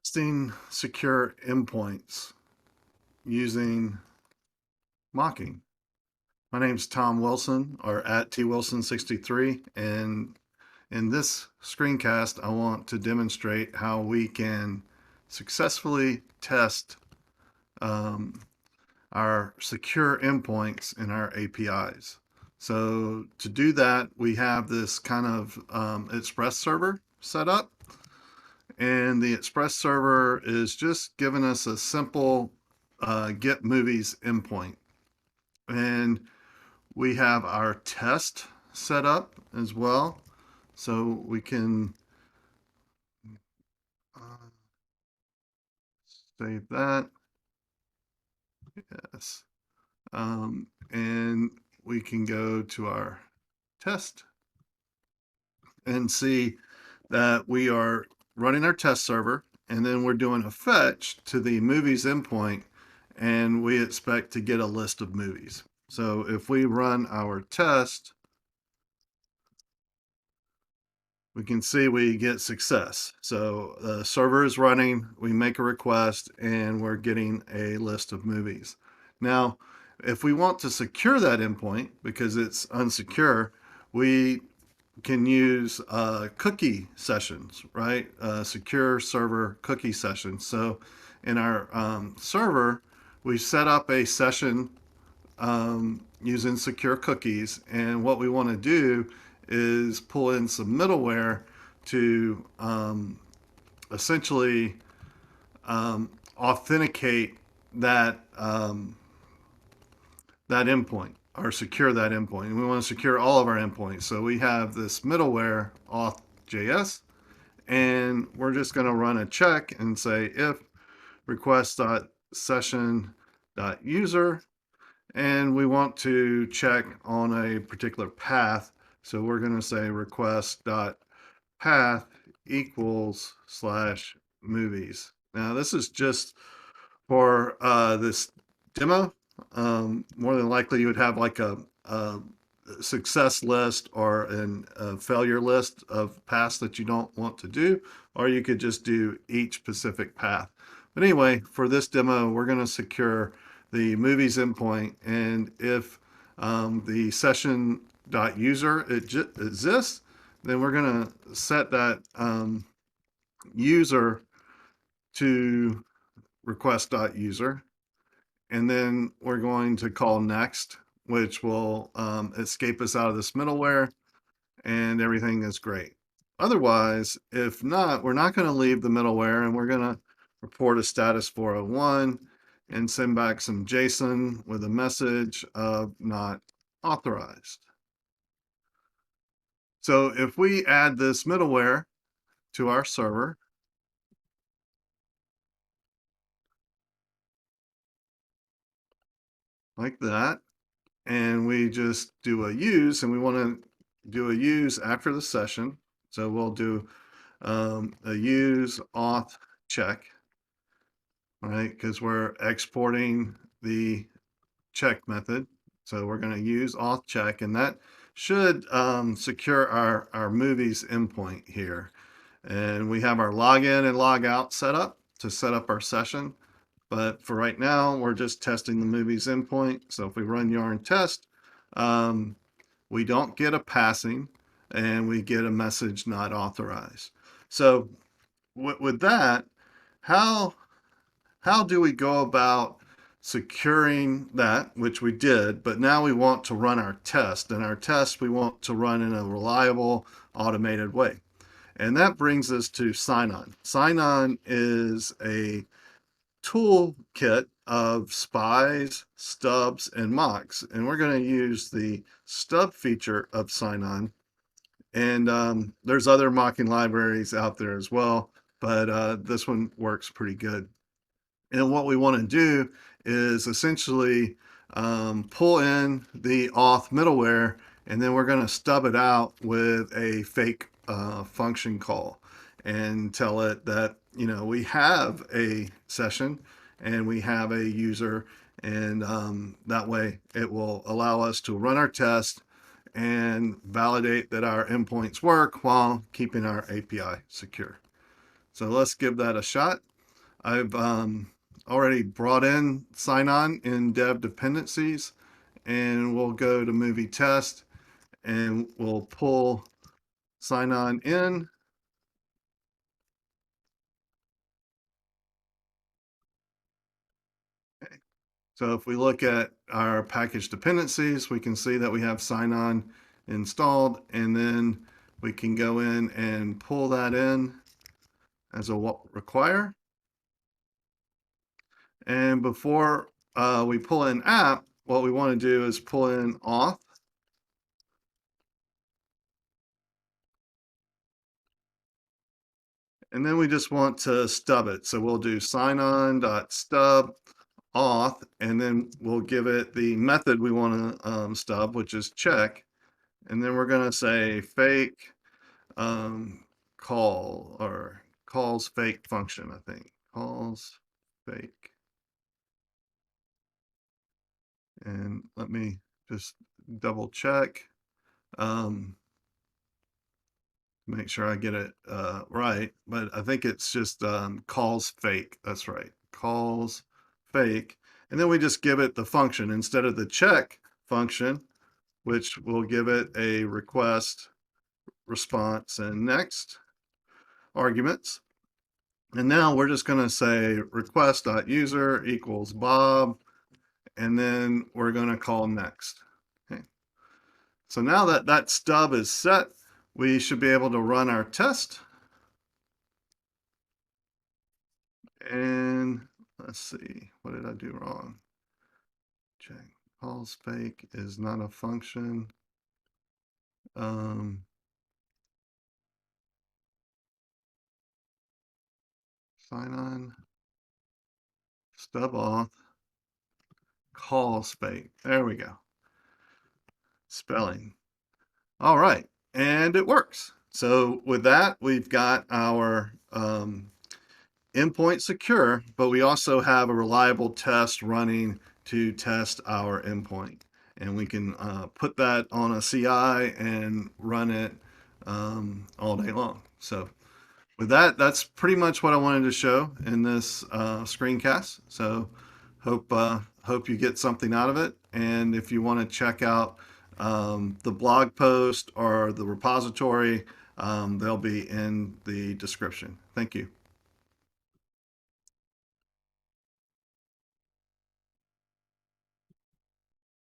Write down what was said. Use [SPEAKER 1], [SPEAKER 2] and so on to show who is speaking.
[SPEAKER 1] Testing secure endpoints using mocking. My name's Tom Wilson, or at twilson63, and in this screencast, I want to demonstrate how we can successfully test um, our secure endpoints in our APIs. So to do that, we have this kind of Express server set up. And the Express server is just giving us a simple get movies endpoint. And we have our test set up as well. So we can uh, save that. Yes. And we can go to our test and see that we are running our test server, and then we're doing a fetch to the movies endpoint, and we expect to get a list of movies. So if we run our test, we can see we get success. So the server is running, we make a request, and we're getting a list of movies. Now, if we want to secure that endpoint because it's unsecure, we can use cookie sessions, right? Secure server cookie sessions. So in our server, we set up a session using secure cookies. And what we want to do is pull in some middleware to essentially authenticate that that endpoint or secure that endpoint. And we want to secure all of our endpoints. So we have this middleware auth.js, and we're just going to run a check and say if request.session.user, and we want to check on a particular path. So we're going to say request.path equals / movies. Now this is just for this demo. More than likely you would have like a success list or a failure list of paths that you don't want to do, or you could just do each specific path. But anyway, for this demo, we're going to secure the movies endpoint, and if the session.user exists, then we're going to set that user to request.user, and then we're going to call next, which will escape us out of this middleware, and everything is great. Otherwise, if not, we're not going to leave the middleware, and we're going to report a status 401 and send back some JSON with a message of not authorized. So if we add this middleware to our server, like that, and we just do a use, and we want to do a use after the session. So we'll do a use auth check, right? Because we're exporting the check method. So we're going to use auth check, and that should secure our movies endpoint here. And we have our login and logout set up to set up our session. But for right now, we're just testing the movies endpoint. So if we run yarn test, we don't get a passing, and we get a message not authorized. So with that, how do we go about securing that, which we did, but now we want to run our test, and our test we want to run in a reliable, automated way. And that brings us to sinon. Sinon is a toolkit of spies, stubs, and mocks. And we're going to use the stub feature of sinon. And there's other mocking libraries out there as well, but this one works pretty good. And what we want to do is essentially pull in the auth middleware, and then we're going to stub it out with a fake function call and tell it that, you know, we have a session and we have a user, and that way it will allow us to run our test and validate that our endpoints work while keeping our API secure. So let's give that a shot. I've already brought in sign-on in dev dependencies, and we'll go to movie test, and we'll pull sign-on in. So if we look at our package dependencies, we can see that we have sign-on installed, and then we can go in and pull that in as a require. And before we pull in app, what we want to do is pull in auth. And then we just want to stub it. So we'll do sign-on.stub auth, and then we'll give it the method we want to stub, which is check. And then we're going to say fake call, or calls fake function, I think. Calls fake. And let me just double check. Make sure I get it right, but I think it's just calls fake. That's right, calls fake. And then we just give it the function instead of the check function, which will give it a request, response, and next arguments. And now we're just going to say request.user equals Bob, and then we're going to call next. Okay. So now that that stub is set, we should be able to run our test. And let's see, what did I do wrong? Check. Calls fake is not a function. Um, sign on, stub auth, calls fake. There we go. Spelling. All right, and it works. So with that, we've got our endpoint secure, but we also have a reliable test running to test our endpoint. And we can put that on a CI and run it all day long. So with that, that's pretty much what I wanted to show in this screencast. So hope you get something out of it. And if you want to check out the blog post or the repository, they'll be in the description. Thank you.